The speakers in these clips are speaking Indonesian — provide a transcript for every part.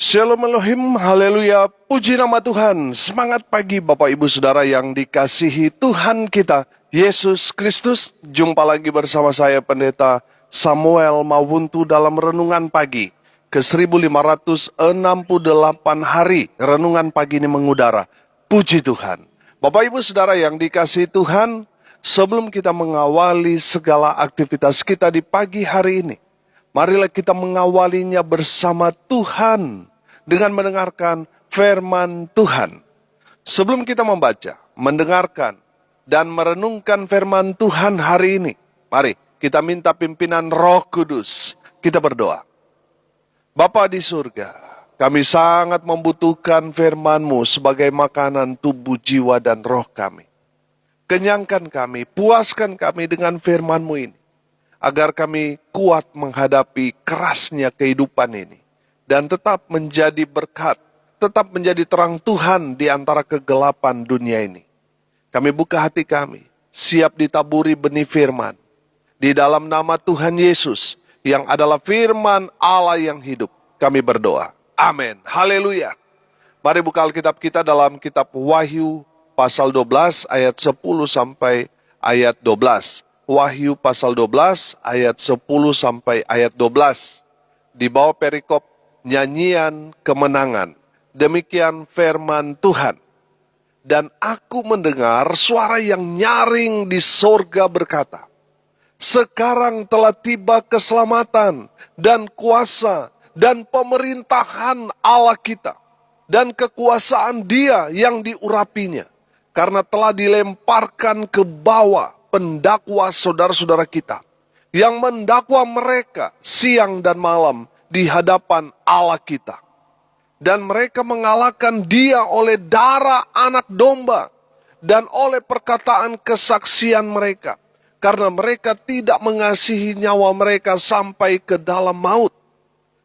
Shalom Elohim, haleluya, puji nama Tuhan. Semangat pagi Bapak Ibu Saudara yang dikasihi Tuhan kita, Yesus Kristus. Jumpa lagi bersama saya Pendeta Samuel Mawuntu dalam Renungan Pagi. Ke 1568 hari Renungan Pagi ini mengudara. Puji Tuhan. Bapak Ibu Saudara yang dikasihi Tuhan, sebelum kita mengawali segala aktivitas kita di pagi hari ini, marilah kita mengawalinya bersama Tuhan dengan mendengarkan firman Tuhan. Sebelum kita membaca, mendengarkan, dan merenungkan firman Tuhan hari ini, mari kita minta pimpinan Roh Kudus. Kita berdoa. Bapa di surga, kami sangat membutuhkan firman-Mu sebagai makanan tubuh, jiwa, dan roh kami. Kenyangkan kami, puaskan kami dengan firman-Mu ini, agar kami kuat menghadapi kerasnya kehidupan ini. Dan tetap menjadi berkat, tetap menjadi terang Tuhan di antara kegelapan dunia ini. Kami buka hati kami, siap ditaburi benih firman. Di dalam nama Tuhan Yesus, yang adalah firman Allah yang hidup, kami berdoa. Amin. Haleluya. Mari buka Alkitab kita dalam kitab Wahyu pasal 12 ayat 10 sampai ayat 12. Wahyu pasal 12 ayat 10 sampai ayat 12. Di bawah perikop nyanyian kemenangan. Demikian firman Tuhan. Dan aku mendengar suara yang nyaring di sorga berkata, sekarang telah tiba keselamatan dan kuasa dan pemerintahan Allah kita. Dan kekuasaan Dia yang diurapinya. Karena telah dilemparkan ke bawah pendakwa saudara-saudara kita yang mendakwa mereka siang dan malam di hadapan Allah kita. Dan mereka mengalahkan Dia oleh darah anak domba dan oleh perkataan kesaksian mereka, karena mereka tidak mengasihi nyawa mereka sampai ke dalam maut.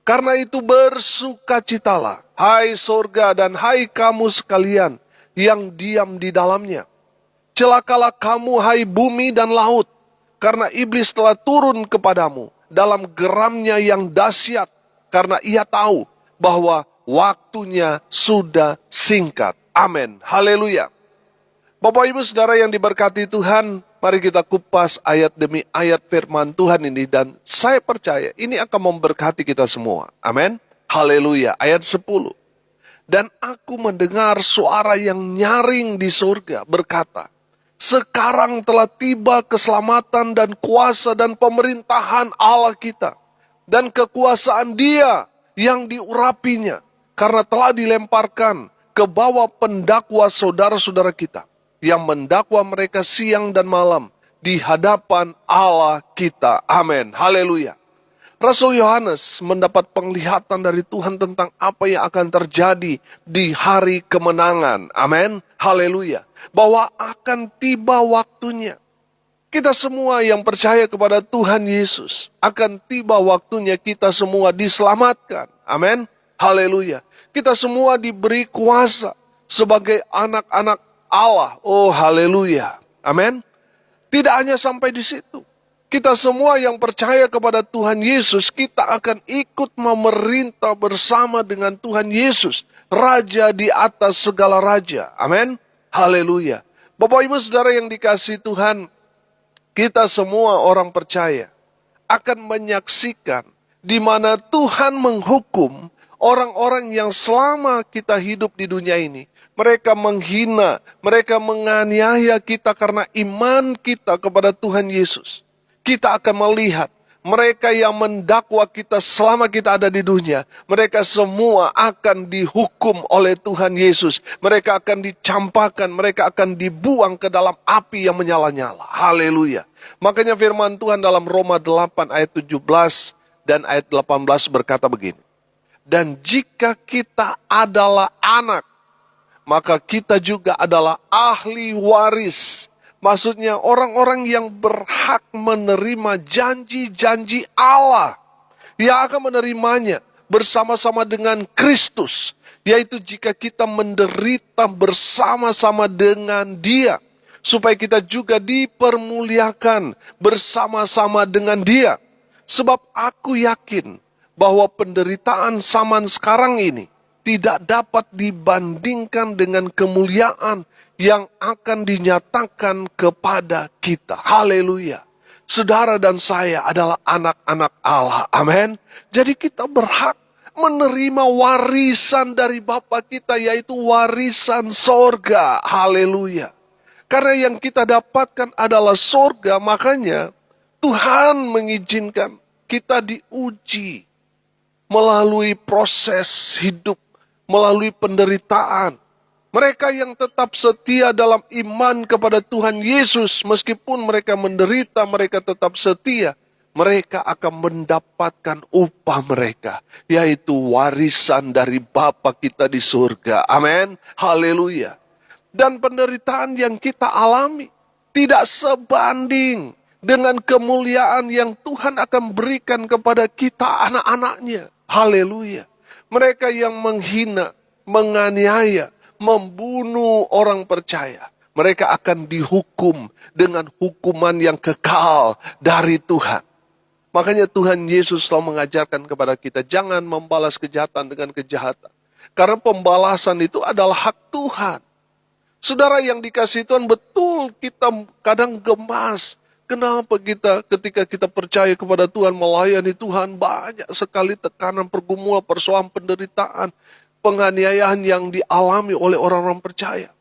Karena itu bersukacitalah, hai sorga dan hai kamu sekalian yang diam di dalamnya. Celakalah kamu, hai bumi dan laut, karena iblis telah turun kepadamu dalam geramnya yang dahsyat, karena ia tahu bahwa waktunya sudah singkat. Amin. Haleluya. Bapak Ibu Saudara yang diberkati Tuhan, mari kita kupas ayat demi ayat firman Tuhan ini, dan saya percaya ini akan memberkati kita semua. Amin. Haleluya. Ayat 10. Dan aku mendengar suara yang nyaring di surga berkata, sekarang telah tiba keselamatan dan kuasa dan pemerintahan Allah kita. Dan kekuasaan Dia yang diurapinya. Karena telah dilemparkan ke bawah pendakwa saudara-saudara kita. Yang mendakwa mereka siang dan malam di hadapan Allah kita. Amin. Haleluya. Rasul Yohanes mendapat penglihatan dari Tuhan tentang apa yang akan terjadi di hari kemenangan. Amin. Haleluya. Bahwa akan tiba waktunya. Kita semua yang percaya kepada Tuhan Yesus, akan tiba waktunya kita semua diselamatkan. Amin. Haleluya. Kita semua diberi kuasa sebagai anak-anak Allah. Oh haleluya. Amin. Tidak hanya sampai di situ. Kita semua yang percaya kepada Tuhan Yesus, kita akan ikut memerintah bersama dengan Tuhan Yesus, Raja di atas segala raja. Amin. Haleluya. Bapak Ibu Saudara yang dikasihi Tuhan, kita semua orang percaya akan menyaksikan di mana Tuhan menghukum orang-orang yang selama kita hidup di dunia ini. Mereka menghina, mereka menganiaya kita karena iman kita kepada Tuhan Yesus. Kita akan melihat mereka yang mendakwa kita selama kita ada di dunia. Mereka semua akan dihukum oleh Tuhan Yesus. Mereka akan dicampakkan, mereka akan dibuang ke dalam api yang menyala-nyala. Haleluya. Makanya firman Tuhan dalam Roma 8 ayat 17 dan ayat 18 berkata begini. Dan jika kita adalah anak, maka kita juga adalah ahli waris. Maksudnya orang-orang yang berhak menerima janji-janji Allah. Yang akan menerimanya bersama-sama dengan Kristus. Yaitu jika kita menderita bersama-sama dengan Dia. Supaya kita juga dipermuliakan bersama-sama dengan Dia. Sebab aku yakin bahwa penderitaan zaman sekarang ini tidak dapat dibandingkan dengan kemuliaan yang akan dinyatakan kepada kita. Haleluya. Saudara dan saya adalah anak-anak Allah. Amin. Jadi kita berhak menerima warisan dari Bapa kita, yaitu warisan sorga. Haleluya. Karena yang kita dapatkan adalah sorga, makanya Tuhan mengizinkan kita diuji melalui proses hidup, melalui penderitaan. Mereka yang tetap setia dalam iman kepada Tuhan Yesus, meskipun mereka menderita, mereka tetap setia. Mereka akan mendapatkan upah mereka, yaitu warisan dari Bapa kita di surga. Amin. Haleluya. Dan penderitaan yang kita alami tidak sebanding dengan kemuliaan yang Tuhan akan berikan kepada kita anak-anaknya. Haleluya. Mereka yang menghina, menganiaya, membunuh orang percaya, mereka akan dihukum dengan hukuman yang kekal dari Tuhan. Makanya Tuhan Yesus selalu mengajarkan kepada kita, jangan membalas kejahatan dengan kejahatan. Karena pembalasan itu adalah hak Tuhan. Saudara yang dikasihi Tuhan, betul kita kadang gemas. Kenapa kita ketika kita percaya kepada Tuhan, melayani Tuhan, banyak sekali tekanan, pergumulan, persoalan, penderitaan, penganiayaan yang dialami oleh orang-orang percaya.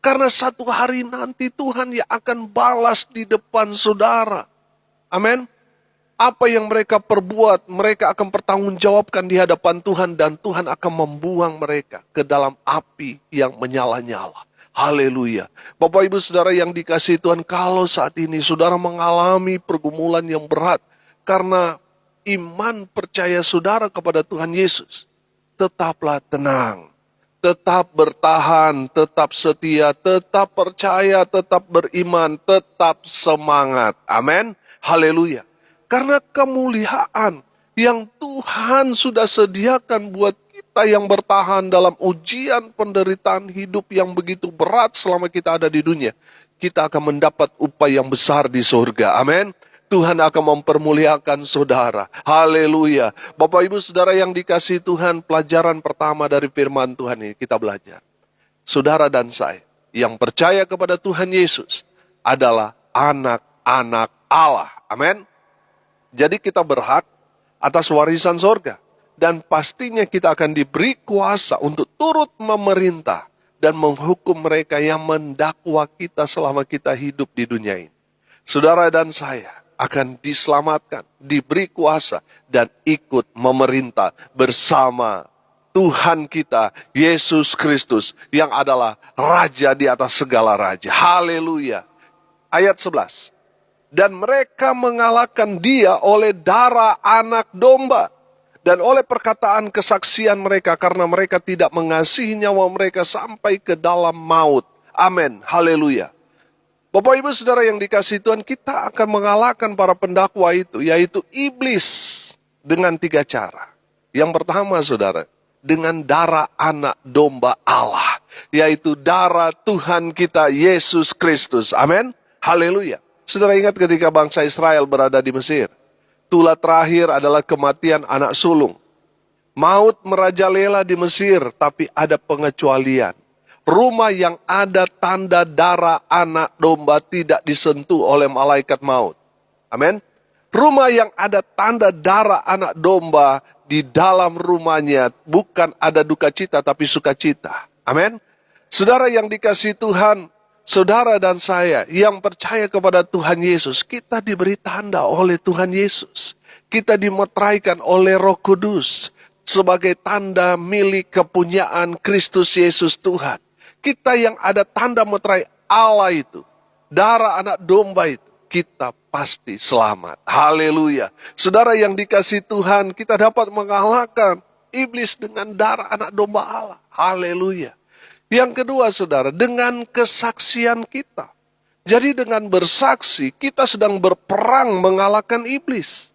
Karena satu hari nanti Tuhan yang akan balas di depan saudara. Amin. Apa yang mereka perbuat, mereka akan pertanggungjawabkan di hadapan Tuhan, dan Tuhan akan membuang mereka ke dalam api yang menyala-nyala. Haleluya. Bapak Ibu Saudara yang dikasihi Tuhan, kalau saat ini saudara mengalami pergumulan yang berat karena iman percaya saudara kepada Tuhan Yesus, tetaplah tenang, tetap bertahan, tetap setia, tetap percaya, tetap beriman, tetap semangat. Amin. Haleluya. Karena kemuliaan yang Tuhan sudah sediakan buat kita yang bertahan dalam ujian penderitaan hidup yang begitu berat selama kita ada di dunia, kita akan mendapat upah yang besar di surga. Amin. Tuhan akan mempermuliakan saudara. Haleluya. Bapak Ibu Saudara yang dikasihi Tuhan, pelajaran pertama dari firman Tuhan ini kita belajar. Saudara dan saya yang percaya kepada Tuhan Yesus adalah anak-anak Allah. Amin. Jadi kita berhak atas warisan sorga. Dan pastinya kita akan diberi kuasa untuk turut memerintah dan menghukum mereka yang mendakwa kita selama kita hidup di dunia ini. Saudara dan saya akan diselamatkan, diberi kuasa, dan ikut memerintah bersama Tuhan kita, Yesus Kristus, yang adalah Raja di atas segala raja. Haleluya. Ayat 11. Dan mereka mengalahkan dia oleh darah anak domba, dan oleh perkataan kesaksian mereka, karena mereka tidak mengasihi nyawa mereka sampai ke dalam maut. Amin. Haleluya. Bapak Ibu Saudara yang dikasihi Tuhan, kita akan mengalahkan para pendakwa itu, yaitu iblis, dengan 3 cara. Yang pertama saudara, dengan darah anak domba Allah, yaitu darah Tuhan kita Yesus Kristus. Amin. Haleluya. Saudara ingat ketika bangsa Israel berada di Mesir, tulah terakhir adalah kematian anak sulung. Maut merajalela di Mesir, tapi ada pengecualian. Rumah yang ada tanda darah anak domba tidak disentuh oleh malaikat maut. Amin. Rumah yang ada tanda darah anak domba, di dalam rumahnya bukan ada duka cita tapi sukacita. Amin. Saudara yang dikasihi Tuhan, saudara dan saya yang percaya kepada Tuhan Yesus, kita diberi tanda oleh Tuhan Yesus. Kita dimeteraikan oleh Roh Kudus sebagai tanda milik kepunyaan Kristus Yesus Tuhan. Kita yang ada tanda meterai Allah itu, darah anak domba itu, kita pasti selamat. Haleluya. Saudara yang dikasihi Tuhan, kita dapat mengalahkan iblis dengan darah anak domba Allah. Haleluya. Yang kedua saudara, dengan kesaksian kita. Jadi dengan bersaksi, kita sedang berperang mengalahkan iblis.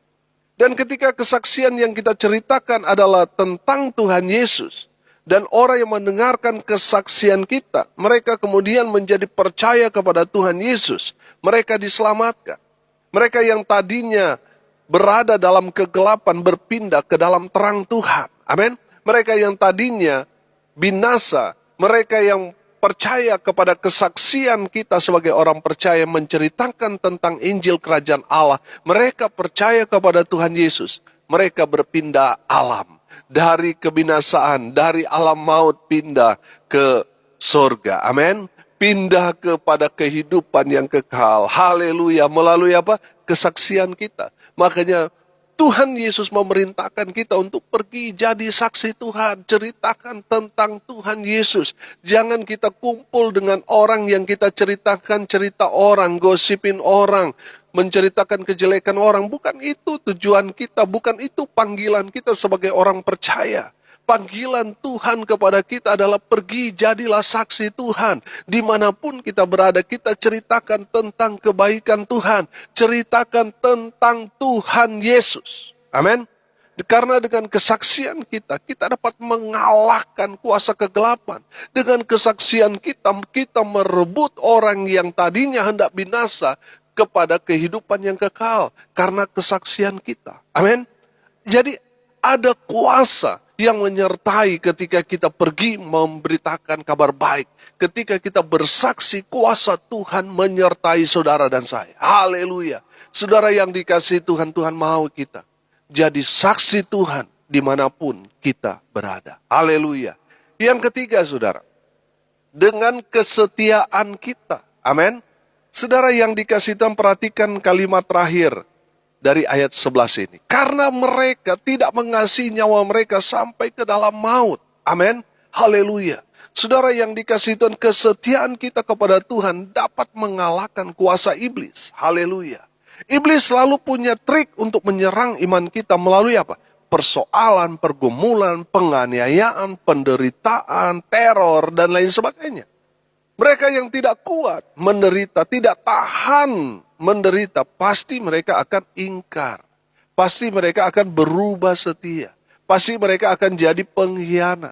Dan ketika kesaksian yang kita ceritakan adalah tentang Tuhan Yesus, dan orang yang mendengarkan kesaksian kita, mereka kemudian menjadi percaya kepada Tuhan Yesus. Mereka diselamatkan. Mereka yang tadinya berada dalam kegelapan berpindah ke dalam terang Tuhan. Amin. Mereka yang tadinya binasa, mereka yang percaya kepada kesaksian kita sebagai orang percaya menceritakan tentang Injil Kerajaan Allah. Mereka percaya kepada Tuhan Yesus. Mereka berpindah alam. Dari kebinasaan, dari alam maut pindah ke surga. Amin. Pindah kepada kehidupan yang kekal. Haleluya. Melalui apa? Kesaksian kita. Makanya Tuhan Yesus memerintahkan kita untuk pergi jadi saksi Tuhan. Ceritakan tentang Tuhan Yesus. Jangan kita kumpul dengan orang yang kita ceritakan cerita orang, gosipin orang, menceritakan kejelekan orang. Bukan itu tujuan kita, bukan itu panggilan kita sebagai orang percaya. Panggilan Tuhan kepada kita adalah pergi jadilah saksi Tuhan. Dimanapun kita berada, kita ceritakan tentang kebaikan Tuhan. Ceritakan tentang Tuhan Yesus. Amin. Karena dengan kesaksian kita, kita dapat mengalahkan kuasa kegelapan. Dengan kesaksian kita, kita merebut orang yang tadinya hendak binasa kepada kehidupan yang kekal. Karena kesaksian kita. Amin. Jadi ada kuasa yang menyertai ketika kita pergi memberitakan kabar baik. Ketika kita bersaksi, kuasa Tuhan menyertai saudara dan saya. Haleluya. Saudara yang dikasihi Tuhan, Tuhan mau kita jadi saksi Tuhan dimanapun kita berada. Haleluya. Yang ketiga, saudara, dengan kesetiaan kita. Amin. Saudara yang dikasihi Tuhan, perhatikan kalimat terakhir dari ayat 11 ini. Karena mereka tidak mengasihi nyawa mereka sampai ke dalam maut. Amin. Haleluya. Saudara yang dikasihi Tuhan, kesetiaan kita kepada Tuhan dapat mengalahkan kuasa iblis. Haleluya. Iblis selalu punya trik untuk menyerang iman kita melalui apa? Persoalan, pergumulan, penganiayaan, penderitaan, teror, dan lain sebagainya. Mereka yang tidak kuat menderita, tidak tahan menderita, pasti mereka akan ingkar. Pasti mereka akan berubah setia. Pasti mereka akan jadi pengkhianat.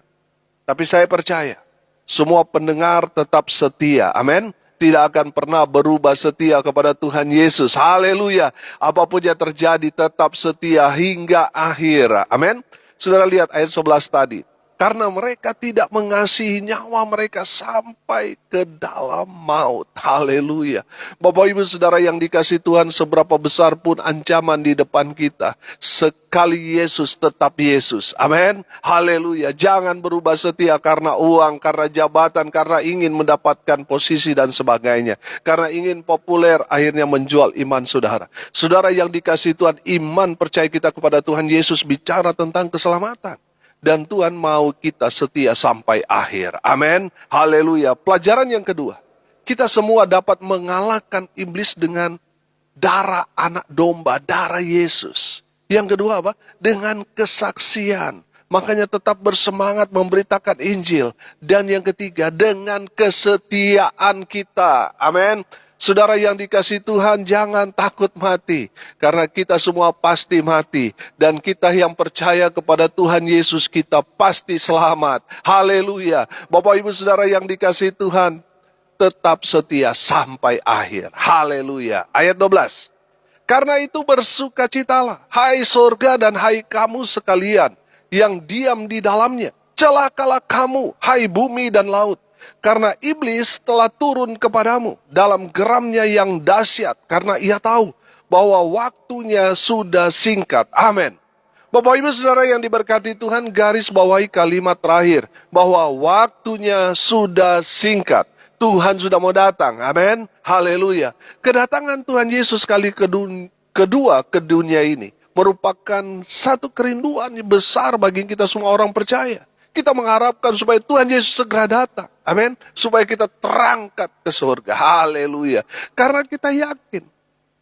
Tapi saya percaya, semua pendengar tetap setia. Amin. Tidak akan pernah berubah setia kepada Tuhan Yesus. Haleluya. Apapun yang terjadi tetap setia hingga akhir. Amin. Saudara lihat ayat 11 tadi. Karena mereka tidak mengasihi nyawa mereka sampai ke dalam maut. Haleluya. Bapak Ibu Saudara yang dikasihi Tuhan, seberapa besar pun ancaman di depan kita, sekali Yesus tetap Yesus. Amin. Haleluya. Jangan berubah setia karena uang, karena jabatan, karena ingin mendapatkan posisi dan sebagainya. Karena ingin populer, akhirnya menjual iman saudara. Saudara yang dikasihi Tuhan, iman percaya kita kepada Tuhan Yesus bicara tentang keselamatan. Dan Tuhan mau kita setia sampai akhir. Amin. Haleluya. Pelajaran yang kedua. Kita semua dapat mengalahkan iblis dengan darah anak domba, darah Yesus. Yang kedua apa? Dengan kesaksian. Makanya tetap bersemangat memberitakan Injil. Dan yang ketiga, dengan kesetiaan kita. Amin. Saudara yang dikasihi Tuhan, jangan takut mati. Karena kita semua pasti mati. Dan kita yang percaya kepada Tuhan Yesus, kita pasti selamat. Haleluya. Bapak Ibu Saudara yang dikasihi Tuhan, tetap setia sampai akhir. Haleluya. Ayat 12. Karena itu bersukacitalah, hai sorga dan hai kamu sekalian, yang diam di dalamnya. Celakalah kamu, hai bumi dan laut. Karena iblis telah turun kepadamu dalam geramnya yang dahsyat. Karena ia tahu bahwa waktunya sudah singkat. Amin. Bapak Ibu Saudara yang diberkati Tuhan, garis bawahi kalimat terakhir. Bahwa waktunya sudah singkat. Tuhan sudah mau datang. Amin. Haleluya. Kedatangan Tuhan Yesus kali kedua ke dunia ini merupakan satu kerinduan yang besar bagi kita semua orang percaya. Kita mengharapkan supaya Tuhan Yesus segera datang. Amin. Supaya kita terangkat ke surga. Haleluya. Karena kita yakin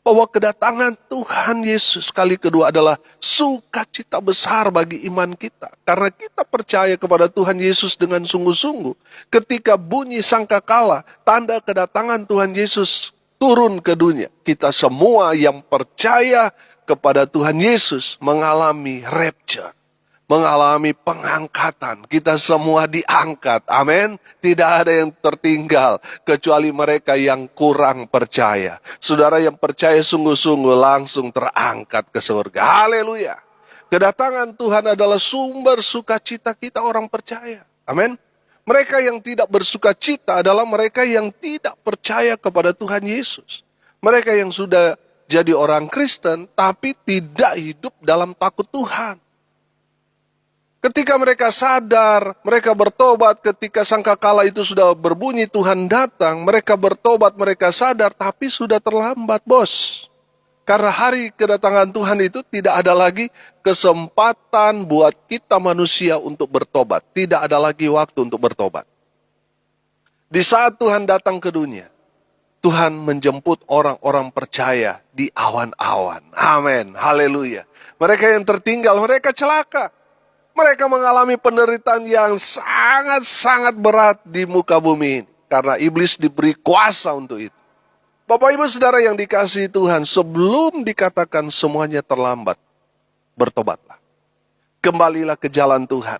bahwa kedatangan Tuhan Yesus kali kedua adalah sukacita besar bagi iman kita. Karena kita percaya kepada Tuhan Yesus dengan sungguh-sungguh. Ketika bunyi sangkakala, tanda kedatangan Tuhan Yesus turun ke dunia. Kita semua yang percaya kepada Tuhan Yesus mengalami rapture. mengalami pengangkatan. Kita semua diangkat. Amin. Tidak ada yang tertinggal kecuali mereka yang kurang percaya. Saudara yang percaya sungguh-sungguh langsung terangkat ke surga. Haleluya. Kedatangan Tuhan adalah sumber sukacita kita orang percaya. Amin. Mereka yang tidak bersuka cita adalah mereka yang tidak percaya kepada Tuhan Yesus. Mereka yang sudah jadi orang Kristen tapi tidak hidup dalam takut Tuhan. Ketika mereka sadar, mereka bertobat, ketika sangkakala itu sudah berbunyi Tuhan datang, mereka bertobat, mereka sadar, tapi sudah terlambat, bos. Karena hari kedatangan Tuhan itu tidak ada lagi kesempatan buat kita manusia untuk bertobat. Tidak ada lagi waktu untuk bertobat. Di saat Tuhan datang ke dunia, Tuhan menjemput orang-orang percaya di awan-awan. Amin, haleluya. Mereka yang tertinggal, mereka celaka. Mereka mengalami penderitaan yang sangat-sangat berat di muka bumi ini. Karena iblis diberi kuasa untuk itu. Bapak Ibu Saudara yang dikasihi Tuhan, sebelum dikatakan semuanya terlambat, bertobatlah. Kembalilah ke jalan Tuhan.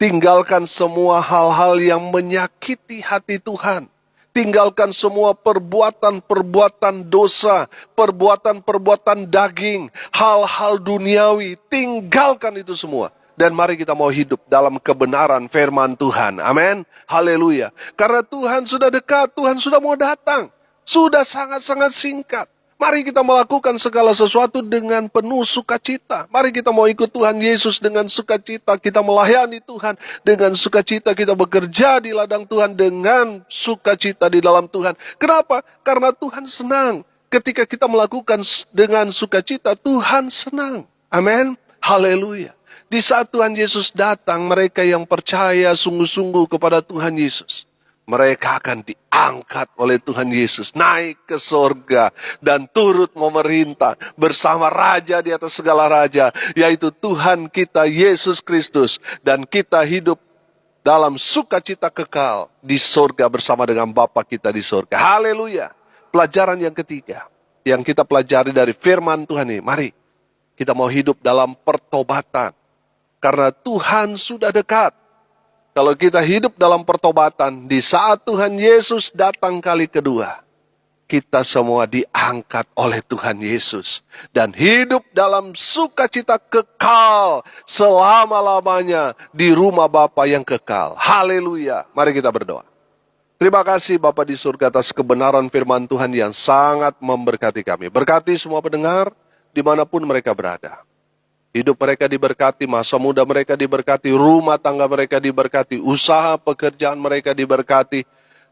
Tinggalkan semua hal-hal yang menyakiti hati Tuhan. Tinggalkan semua perbuatan-perbuatan dosa, perbuatan-perbuatan daging, hal-hal duniawi. Tinggalkan itu semua. Dan mari kita mau hidup dalam kebenaran firman Tuhan. Amin. Haleluya. Karena Tuhan sudah dekat, Tuhan sudah mau datang. Sudah sangat-sangat singkat. Mari kita melakukan segala sesuatu dengan penuh sukacita. Mari kita mau ikut Tuhan Yesus dengan sukacita. Kita melayani Tuhan dengan sukacita. Kita bekerja di ladang Tuhan dengan sukacita di dalam Tuhan. Kenapa? Karena Tuhan senang. Ketika kita melakukan dengan sukacita, Tuhan senang. Amin. Haleluya. Di saat Tuhan Yesus datang, mereka yang percaya sungguh-sungguh kepada Tuhan Yesus, mereka akan diangkat oleh Tuhan Yesus, naik ke sorga, dan turut memerintah bersama Raja di atas segala Raja, yaitu Tuhan kita Yesus Kristus, dan kita hidup dalam sukacita kekal di sorga bersama dengan Bapa kita di sorga. Haleluya. Pelajaran yang ketiga, yang kita pelajari dari firman Tuhan ini, mari kita mau hidup dalam pertobatan. Karena Tuhan sudah dekat. Kalau kita hidup dalam pertobatan, di saat Tuhan Yesus datang kali kedua, kita semua diangkat oleh Tuhan Yesus. Dan hidup dalam sukacita kekal selama-lamanya di rumah Bapa yang kekal. Haleluya. Mari kita berdoa. Terima kasih Bapa di surga atas kebenaran firman Tuhan yang sangat memberkati kami. Berkati semua pendengar dimanapun mereka berada. Hidup mereka diberkati, masa muda mereka diberkati, rumah tangga mereka diberkati, usaha pekerjaan mereka diberkati.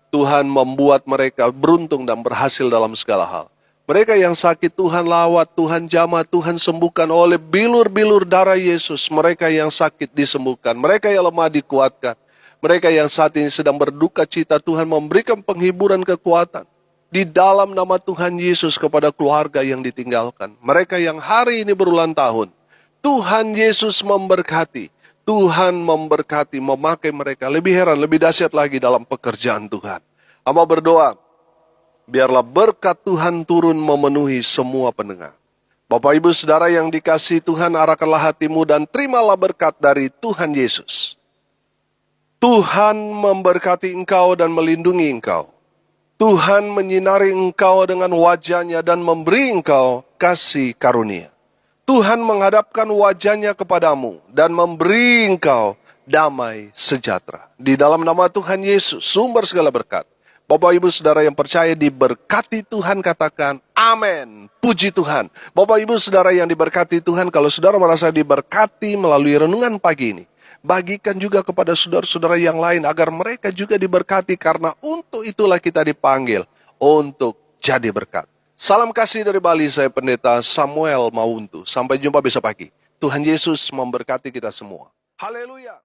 Tuhan membuat mereka beruntung dan berhasil dalam segala hal. Mereka yang sakit Tuhan lawat, Tuhan jamah, Tuhan sembuhkan oleh bilur-bilur darah Yesus. Mereka yang sakit disembuhkan, mereka yang lemah dikuatkan. Mereka yang saat ini sedang berduka cita, Tuhan memberikan penghiburan kekuatan. Di dalam nama Tuhan Yesus kepada keluarga yang ditinggalkan. Mereka yang hari ini berulang tahun. Tuhan Yesus memberkati. Tuhan memberkati, memakai mereka. Lebih heran, lebih dahsyat lagi dalam pekerjaan Tuhan. Hamba berdoa, biarlah berkat Tuhan turun memenuhi semua pendengar. Bapak Ibu Saudara yang dikasihi Tuhan, arahkanlah hatimu dan terimalah berkat dari Tuhan Yesus. Tuhan memberkati engkau dan melindungi engkau. Tuhan menyinari engkau dengan wajah-Nya dan memberi engkau kasih karunia. Tuhan menghadapkan wajah-Nya kepadamu dan memberi engkau damai sejahtera. Di dalam nama Tuhan Yesus, sumber segala berkat. Bapak Ibu Saudara yang percaya diberkati Tuhan, katakan amin. Puji Tuhan. Bapak Ibu Saudara yang diberkati Tuhan, kalau saudara merasa diberkati melalui renungan pagi ini, bagikan juga kepada saudara-saudara yang lain agar mereka juga diberkati, karena untuk itulah kita dipanggil untuk jadi berkat. Salam kasih dari Bali, saya Pendeta Samuel Mauntu. Sampai jumpa besok pagi. Tuhan Yesus memberkati kita semua. Haleluya.